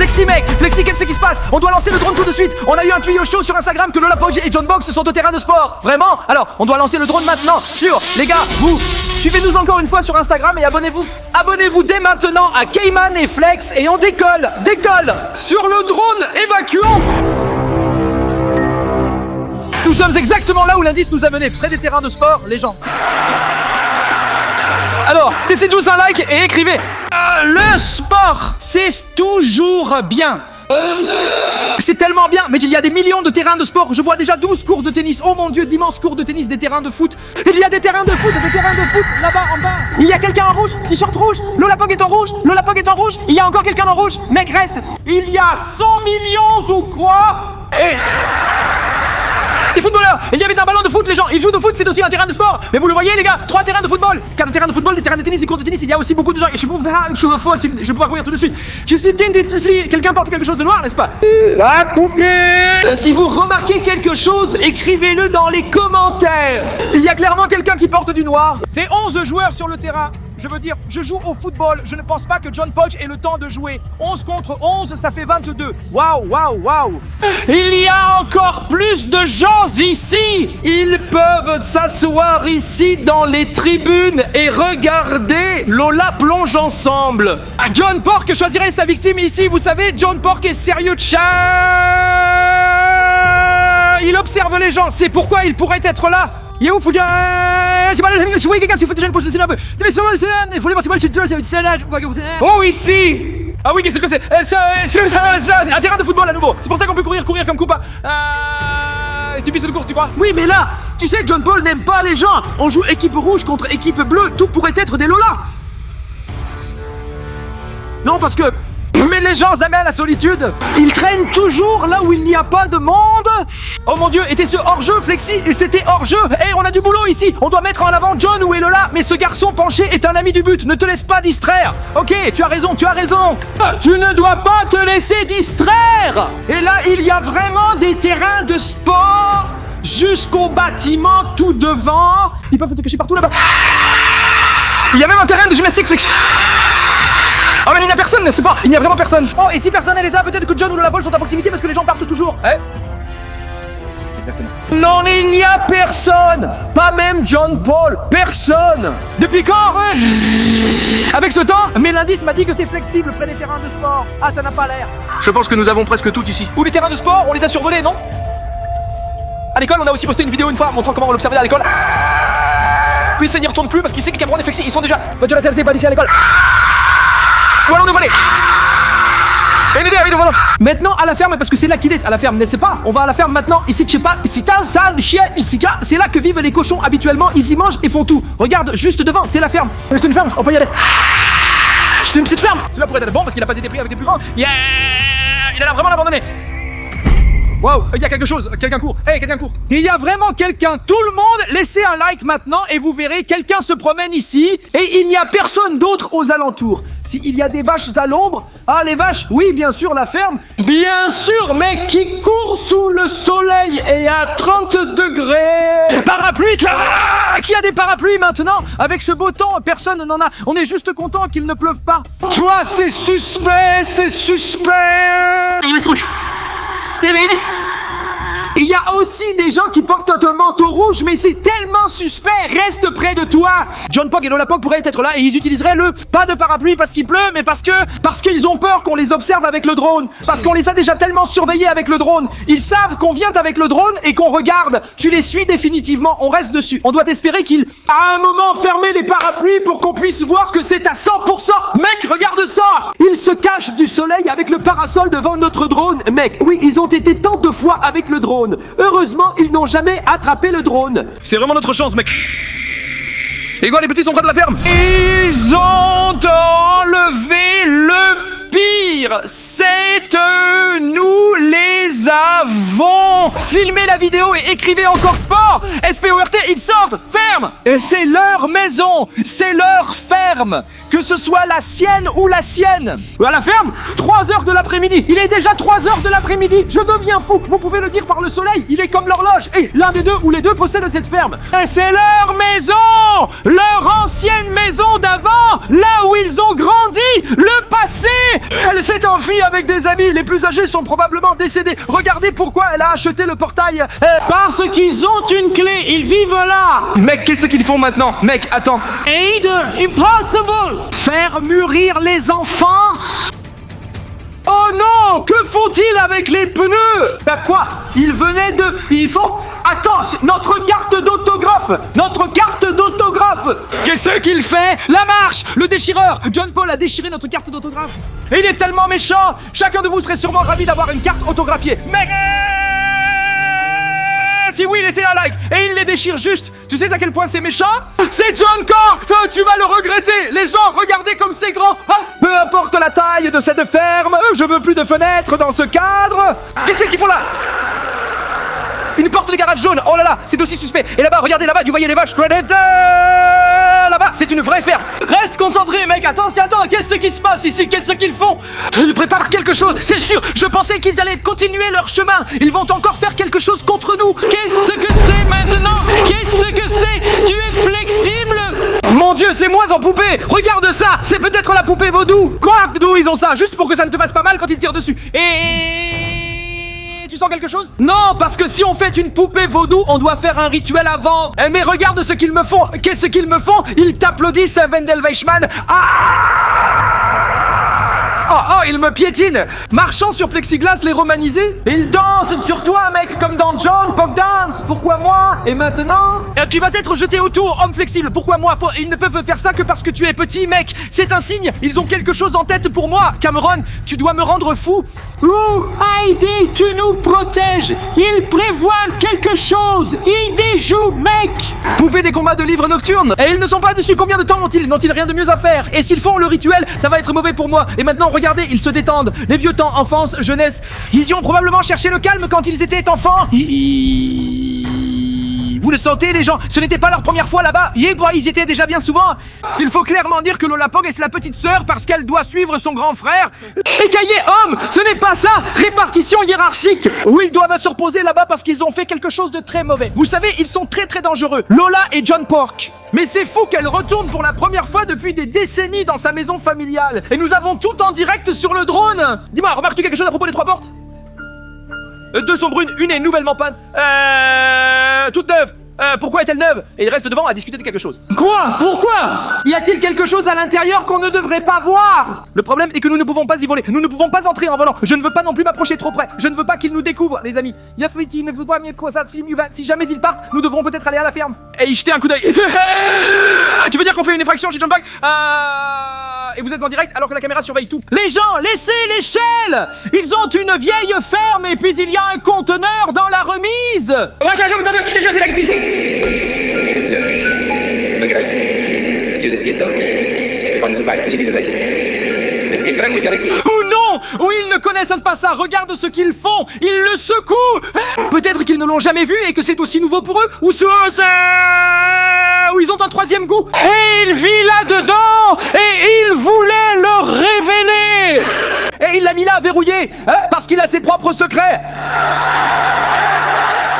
Flexi mec, Flexi, qu'est-ce qui se passe? On doit lancer le drone tout de suite. On a eu un tuyau chaud sur Instagram que Lola Pog et John Box sont au terrain de sport. Vraiment? Alors, on doit lancer le drone maintenant sur, les gars, vous, suivez-nous encore une fois sur Instagram et abonnez-vous. Abonnez-vous dès maintenant à Cayman et Flex et on décolle sur le drone évacuant. Nous sommes exactement là où l'indice nous a menés, près des terrains de sport, les gens. Alors, laissez tous un like et écrivez. Le sport, c'est toujours bien. C'est tellement bien, mais il y a des millions de terrains de sport. Je vois déjà 12 cours de tennis. Oh mon dieu, d'immenses cours de tennis, des terrains de foot. Il y a des terrains de foot, là-bas en bas. Il y a quelqu'un en rouge, t-shirt rouge. Lola Pog est en rouge, Lola Pog est en rouge. Il y a encore quelqu'un en rouge. Mec, reste. Il y a 100 millions ou quoi? Des footballeurs. Il y avait un ballon de foot, les gens. Ils jouent au foot, c'est aussi un terrain de sport. Mais vous le voyez, les gars, 3 terrains de football, 4 terrains de football, des terrains de tennis, des cours de tennis. Il y a aussi beaucoup de gens. Et je vais pouvoir courir tout de suite. Je suis ici. Quelqu'un porte quelque chose de noir, n'est-ce pas? La poupée. Si vous remarquez quelque chose, écrivez-le dans les commentaires. Il y a clairement quelqu'un qui porte du noir. C'est 11 joueurs sur le terrain. Je veux dire, je joue au football. Je ne pense pas que John Pog ait le temps de jouer. 11 contre 11, ça fait 22. Waouh. Il y a encore plus de gens ici. Ils peuvent s'asseoir ici dans les tribunes et regarder Lola plonge ensemble. John Pork choisirait sa victime ici. Vous savez, John Pork est sérieux de chat. Il observe les gens. C'est pourquoi il pourrait être là. Yo, faut dire. Oui, quelqu'un, s'il faut déjà une pause, laissez-le un peu. Il faut les voir, c'est moi, oh, ici. Ah oui, qu'est-ce que c'est? Un terrain de football à nouveau. C'est pour ça qu'on peut courir comme Koopa. Tu pisses de course, tu crois? Oui, mais là, tu sais, John Paul n'aime pas les gens. On joue équipe rouge contre équipe bleue. Tout pourrait être des Lola. Non, parce que. Mais les gens amènent la solitude. Ils traînent toujours là où il n'y a pas de monde. Oh mon dieu, était-ce hors-jeu, Flexi? C'était hors-jeu. Hey, on a du boulot ici. On doit mettre en avant John ou Lola. Mais ce garçon penché est un ami du but. Ne te laisse pas distraire. Ok, tu as raison. Tu ne dois pas te laisser distraire. Et là, il y a vraiment des terrains de sport jusqu'au bâtiment tout devant. Ils peuvent te cacher partout là-bas. Il y a même un terrain de gymnastique, Flexi. Oh mais il n'y a personne, n'est-ce pas? Il n'y a vraiment personne. Oh, et si personne n'est là, peut-être que John ou Lola Pog sont à proximité parce que les gens partent toujours. Exactement. Non, il n'y a personne. Pas même John Paul. Personne. Depuis quand? Avec ce temps? Mais l'indice m'a dit que c'est flexible près des terrains de sport. Ah, ça n'a pas l'air. Je pense que nous avons presque tout ici. Ou les terrains de sport, on les a survolés, non? À l'école, on a aussi posté une vidéo une fois montrant comment on l'observait à l'école. Puis ça n'y retourne plus parce qu'il sait que Cameroun est flexi. Ils sont déjà. Voiture la télé, pas d'ici à l'école. Ou alors nous voler. Maintenant à la ferme, parce que c'est là qu'il est, à la ferme, n'est-ce pas? On va à la ferme maintenant. Ici, je sais pas, c'est là que vivent les cochons habituellement. Ils y mangent et font tout. Regarde, juste devant, c'est la ferme. C'est une ferme, on peut y aller. C'est une petite ferme. Cela pourrait être bon parce qu'il a pas été pris avec des plus grands. Yeah. Il a l'air vraiment l'abandonner. Wow, il y a quelque chose, quelqu'un court. Quelqu'un court. Il y a vraiment quelqu'un. Tout le monde, laissez un like maintenant et vous verrez, quelqu'un se promène ici et il n'y a personne d'autre aux alentours. S'il y a des vaches à l'ombre, les vaches, oui, bien sûr, la ferme. Bien sûr, mais qui court sous le soleil et à 30 degrés. Parapluie, qui a des parapluies maintenant? Avec ce beau temps, personne n'en a. On est juste content qu'il ne pleuve pas. Toi, c'est suspect. Il me rouge. Il y a aussi des gens qui portent un manteau rouge, mais c'est tellement suspect. Reste près de toi. John Pog et Lola Pog pourraient être là et ils utiliseraient le pas de parapluie parce qu'il pleut, mais parce qu'ils ont peur qu'on les observe avec le drone. Parce qu'on les a déjà tellement surveillés avec le drone. Ils savent qu'on vient avec le drone et qu'on regarde. Tu les suis définitivement. On reste dessus. On doit espérer qu'ils, à un moment, ferment les parapluies pour qu'on puisse voir que c'est à 100%. Mec, regarde ça. Ils se cachent du soleil avec le parasol devant notre drone. Mec, oui, ils ont été tant de fois avec le drone. Heureusement, ils n'ont jamais attrapé le drone. C'est vraiment notre chance, mec. Et quoi, les petits sont près de la ferme? Ils ont enlevé le pire. C'est eux, nous les les avons. Filmez la vidéo et écrivez encore sport. SPORT, ils sortent. Ferme. Et c'est leur maison. C'est leur ferme. Que ce soit la sienne ou la sienne. À la ferme, 3 heures de l'après-midi. Il est déjà 3 heures de l'après-midi. Je deviens fou. Vous pouvez le dire par le soleil. Il est comme l'horloge. Et l'un des deux ou les deux possèdent cette ferme. Et c'est leur maison. Leur ancienne maison d'avant. Là où ils ont grandi. Le passé. Elle s'est enfuie avec des amis. Les plus âgés sont probablement décédés. Regardez pourquoi elle a acheté le portail. Parce qu'ils ont une clé. Ils vivent là. Mec, qu'est-ce qu'ils font maintenant? Mec, attends. Aid, impossible. Faire mûrir les enfants? Oh non! Que font-ils avec les pneus? Bah quoi? Ils venaient de... Il faut... Attends, notre carte d'autographe! Notre carte d'autographe! Qu'est-ce qu'il fait? La marche! Le déchireur! John Paul a déchiré notre carte d'autographe! Et il est tellement méchant! Chacun de vous serait sûrement ravi d'avoir une carte autographiée. Mais... Si oui, laissez un like. Et il les déchire juste. Tu sais à quel point c'est méchant? C'est John Cork. Tu vas le regretter. Les gens, regardez comme c'est grand. Ah, peu importe la taille de cette ferme, je veux plus de fenêtres dans ce cadre. Qu'est-ce qu'ils font là? Une porte de garage jaune. Oh là là, c'est aussi suspect. Et là-bas, regardez là-bas, vous voyez les vaches. Là-bas, c'est une vraie ferme. Reste concentré, mec. Attends, qu'est-ce qui se passe ici? Qu'est-ce qu'ils font? Ils préparent quelque chose, c'est sûr. Je pensais qu'ils allaient continuer leur chemin. Ils vont encore faire quelque chose contre nous. Qu'est-ce que c'est maintenant? Qu'est-ce que c'est? Tu es flexible? Mon Dieu, c'est moi en poupée. Regarde ça. C'est peut-être la poupée vaudou. Quoi? D'où ils ont ça? Juste pour que ça ne te fasse pas mal quand ils tirent dessus. Et... Tu sens quelque chose? Non, parce que si on fait une poupée vaudou, on doit faire un rituel avant. Mais regarde ce qu'ils me font. Qu'est-ce qu'ils me font? Ils t'applaudissent, Wendell Weichmann. Oh, ils me piétinent. Marchant sur plexiglas, les romanisés. Ils dansent sur toi, mec, comme dans John Pop Dance. Pourquoi moi? Et maintenant? Tu vas être jeté autour, homme flexible. Pourquoi moi? Ils ne peuvent faire ça que parce que tu es petit, mec. C'est un signe. Ils ont quelque chose en tête pour moi. Cameron, tu dois me rendre fou. Ouh, Heidi, tu nous protèges. Ils prévoient quelque chose. Ils déjouent, mec. Poupée des combats de livres nocturnes. Et ils ne sont pas dessus. Combien de temps n'ont-ils rien de mieux à faire? Et s'ils font le rituel, ça va être mauvais pour moi. Et maintenant, regardez, ils se détendent. Les vieux temps, enfance, jeunesse. Ils y ont probablement cherché le calme quand ils étaient enfants. Vous le sentez, les gens? Ce n'était pas leur première fois là-bas. Ils étaient déjà bien souvent. Il faut clairement dire que Lola Pog est la petite sœur parce qu'elle doit suivre son grand frère. Écaillé homme, ce n'est pas ça. Répartition hiérarchique. Où ils doivent se reposer là-bas parce qu'ils ont fait quelque chose de très mauvais. Vous savez, ils sont très très dangereux. Lola et John Pork. Mais c'est fou qu'elle retourne pour la première fois depuis des décennies dans sa maison familiale. Et nous avons tout en direct sur le drone. Dis-moi, remarques-tu quelque chose à propos des 3 portes? 2 sont brunes, une est nouvellement panne. Toute neuve. Pourquoi est-elle neuve? Et il reste devant à discuter de quelque chose. Quoi? Pourquoi? Y a-t-il quelque chose à l'intérieur qu'on ne devrait pas voir? Le problème est que nous ne pouvons pas y voler. Nous ne pouvons pas entrer en volant. Je ne veux pas non plus m'approcher trop près. Je ne veux pas qu'ils nous découvrent, les amis. Si jamais ils partent, nous devrons peut-être aller à la ferme et y jeter un coup d'œil. Tu veux dire qu'on fait une effraction chez John Park? Et vous êtes en direct alors que la caméra surveille tout. Les gens, laissez l'échelle. Ils ont une vieille ferme et puis il y a un conteneur dans la remise. Ou non! Ou ils ne connaissent pas ça. Regarde ce qu'ils font. Ils le secouent. Peut-être qu'ils ne l'ont jamais vu et que c'est aussi nouveau pour eux. Ou ils ont un 3e goût. Et il vit là-dedans. Et il voulait le révéler. Et il l'a mis là, verrouillé. Parce qu'il a ses propres secrets.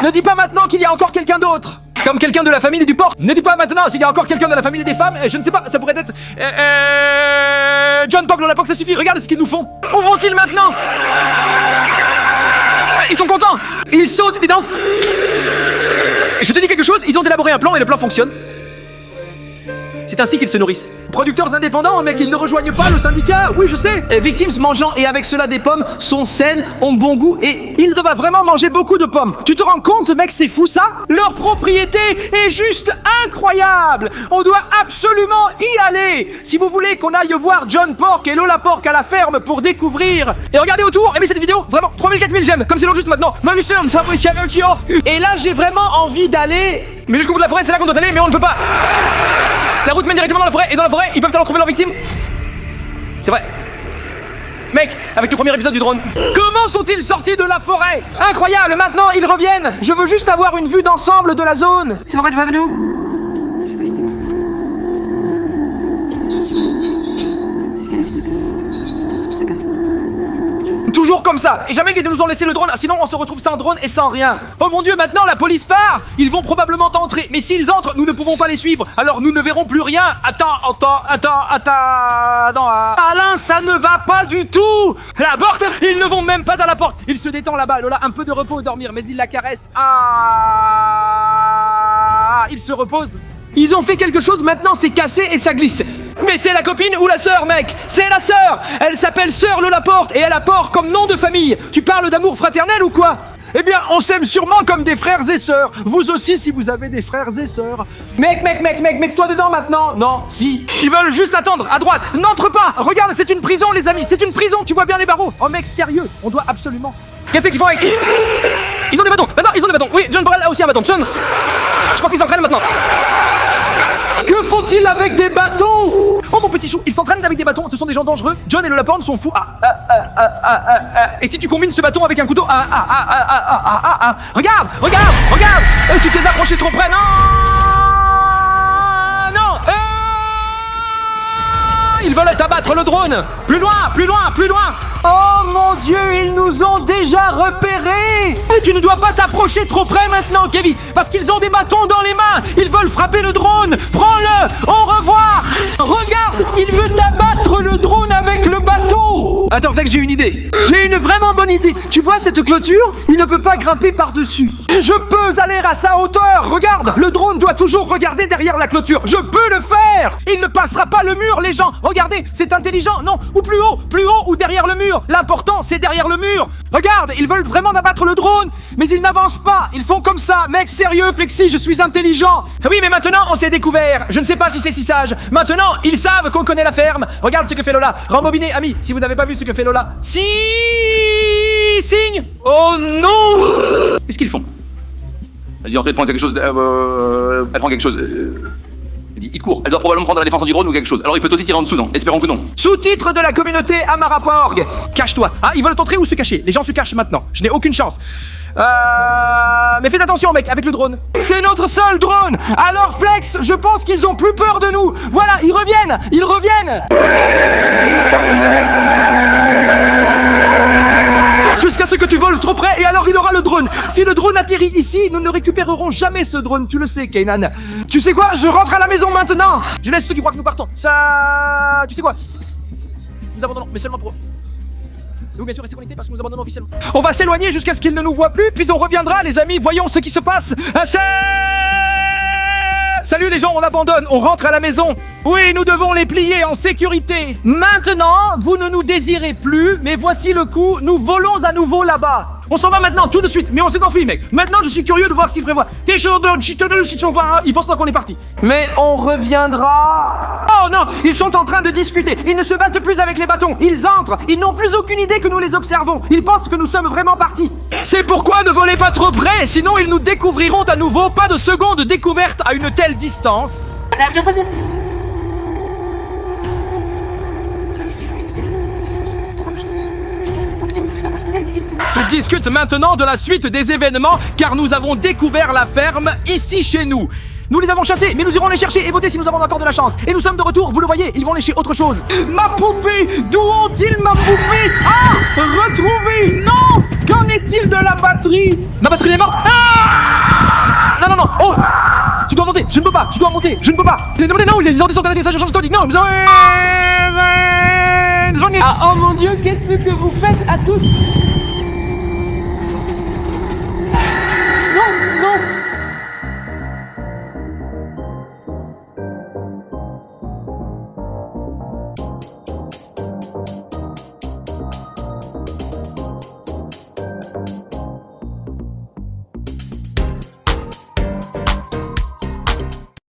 Ne dis pas maintenant qu'il y a encore quelqu'un d'autre. Comme quelqu'un de la famille du porc. Ne dis pas maintenant s'il y a encore quelqu'un de la famille des femmes. Je ne sais pas, ça pourrait être... John Pog, Lola Pog, ça suffit. Regarde ce qu'ils nous font. Où vont-ils maintenant? Ils sont contents. Ils sautent, ils dansent. Je te dis quelque chose, ils ont élaboré un plan et le plan fonctionne. C'est ainsi qu'ils se nourrissent. Producteurs indépendants, mec, ils ne rejoignent pas le syndicat. Oui, je sais. Et Victims mangeant et avec cela des pommes sont saines, ont bon goût et ils doivent vraiment manger beaucoup de pommes. Tu te rends compte, mec, c'est fou ça? Leur propriété est juste incroyable. On doit absolument y aller. Si vous voulez qu'on aille voir John Pork et Lola Pork à la ferme pour découvrir. Et regardez autour, aimez cette vidéo, vraiment, 3000, 4000 j'aime, comme c'est long juste maintenant. Et là, j'ai vraiment envie d'aller. Mais jusqu'au bout de la forêt, c'est là qu'on doit aller, mais on ne peut pas. La route mène directement dans la forêt, et dans la forêt, ils peuvent alors trouver leur victime. C'est vrai. Mec, avec le premier épisode du drone. Comment sont-ils sortis de la forêt? Incroyable, maintenant ils reviennent. Je veux juste avoir une vue d'ensemble de la zone. C'est vrai, tu vas venir? Toujours comme ça. Et jamais qu'ils nous ont laissé le drone, sinon on se retrouve sans drone et sans rien. Oh mon dieu, maintenant la police part. Ils vont probablement entrer. Mais s'ils entrent, nous ne pouvons pas les suivre. Alors nous ne verrons plus rien. Attends. Alain, ça ne va pas du tout. La porte, ils ne vont même pas à la porte. Il se détend là-bas. Lola, un peu de repos et dormir. Mais il la caresse. Ah, il se repose. Ils ont fait quelque chose, maintenant c'est cassé et ça glisse. Mais c'est la copine ou la sœur, mec? C'est la sœur. Elle s'appelle Sœur Lola Porte et elle a Porte comme nom de famille. Tu parles d'amour fraternel ou quoi? Eh bien, on s'aime sûrement comme des frères et sœurs. Vous aussi, si vous avez des frères et sœurs. Mec, mets-toi dedans maintenant. Non, si. Ils veulent juste attendre, à droite. N'entre pas. Regarde, c'est une prison, les amis. C'est une prison, tu vois bien les barreaux. Oh mec, sérieux, on doit absolument... Qu'est-ce qu'ils font avec... Ils ont des bâtons. Maintenant, ils ont des bâtons. Oui, John Borrell a aussi un bâton. John... Je pense qu'ils s'entraînent maintenant. Que font-ils avec des bâtons? Oh mon petit chou, ils s'entraînent avec des bâtons, ce sont des gens dangereux. John et Lola Porte sont fous. Et si tu combines ce bâton avec un couteau? Regarde. Tu t'es approché trop près. Non. Ils veulent abattre le drone. Plus loin. Oh mon dieu, ils nous ont déjà repérés. Et tu ne dois pas t'approcher trop près maintenant, Kevin, parce qu'ils ont des bâtons dans les mains. Ils veulent frapper le drone. Prends-le. Au revoir. Regarde, il veut abattre le drone avec le bateau. Attends, fait que j'ai une idée. J'ai une vraiment bonne idée. Tu vois cette clôture? Il ne peut pas grimper par-dessus. Je peux aller à sa hauteur. Regarde, le drone doit toujours regarder derrière la clôture. Je peux le faire. Il ne passera pas le mur, les gens. Regardez, c'est intelligent. Non, ou plus haut ou derrière le mur. L'important, c'est derrière le mur. Regarde, ils veulent vraiment abattre le drone, mais ils n'avancent pas. Ils font comme ça. Mec, sérieux, Flexi, je suis intelligent. Oui, mais maintenant, on s'est découvert. Je ne sais pas si c'est si sage. Maintenant, ils savent qu'on connaît la ferme. Regarde ce que fait Lola. Rembobinez, amis, si vous n'avez pas vu ce que fait Lola. Si, signe. Oh non. Qu'est-ce qu'ils font? Elle dit en fait, elle prend quelque chose. Elle prend quelque chose. Elle dit, il court. Elle doit probablement prendre la défense anti-drone ou quelque chose. Alors il peut aussi tirer en dessous, non? Espérons que non. Sous-titre de la communauté Amara.org. Cache-toi. Ah, ils veulent entrer ou se cacher? Les gens se cachent maintenant. Je n'ai aucune chance. Mais fais attention, mec, avec le drone. C'est notre seul drone. Alors, Flex, je pense qu'ils ont plus peur de nous. Voilà, ils reviennent. Jusqu'à ce que tu voles trop près et alors il aura le drone. Si le drone atterrit ici, nous ne récupérerons jamais ce drone, tu le sais, Kainan. Tu sais quoi? Je rentre à la maison maintenant. Je laisse ceux qui croient que nous partons. Ça... Tu sais quoi? Nous abandonnons, mais seulement pour... Nous, bien sûr, restez connectés parce que nous abandonnons officiellement. On va s'éloigner jusqu'à ce qu'ils ne nous voient plus, puis on reviendra, les amis. Voyons ce qui se passe. Salut les gens, on abandonne, on rentre à la maison. Oui, nous devons les plier en sécurité. Maintenant, vous ne nous désirez plus, mais voici le coup, nous volons à nouveau là-bas. On s'en va maintenant, tout de suite, mais on s'est enfui, mec. Maintenant, je suis curieux de voir ce qu'ils prévoient. Ils pensent qu'on est parti. Mais on reviendra. Oh non, ils sont en train de discuter. Ils ne se battent plus avec les bâtons. Ils entrent. Ils n'ont plus aucune idée que nous les observons. Ils pensent que nous sommes vraiment partis. C'est pourquoi ne volez pas trop près, sinon ils nous découvriront à nouveau. Pas de seconde découverte à une telle distance. On discute maintenant de la suite des événements car nous avons découvert la ferme ici chez nous. Nous les avons chassés, mais nous irons les chercher et voter si nous avons encore de la chance. Et nous sommes de retour, vous le voyez, ils vont lécher autre chose. Ma poupée! D'où ont-ils ma poupée? Ah! Retrouvée! Non! Qu'en est-il de la batterie? Ma batterie est morte! Ah! Non! Oh! Tu dois monter, je ne peux pas, tu dois monter, je ne peux pas. Non, les ordres sont arrêtés, ça je change de non, Ah, oh mon dieu, qu'est-ce que vous faites à tous?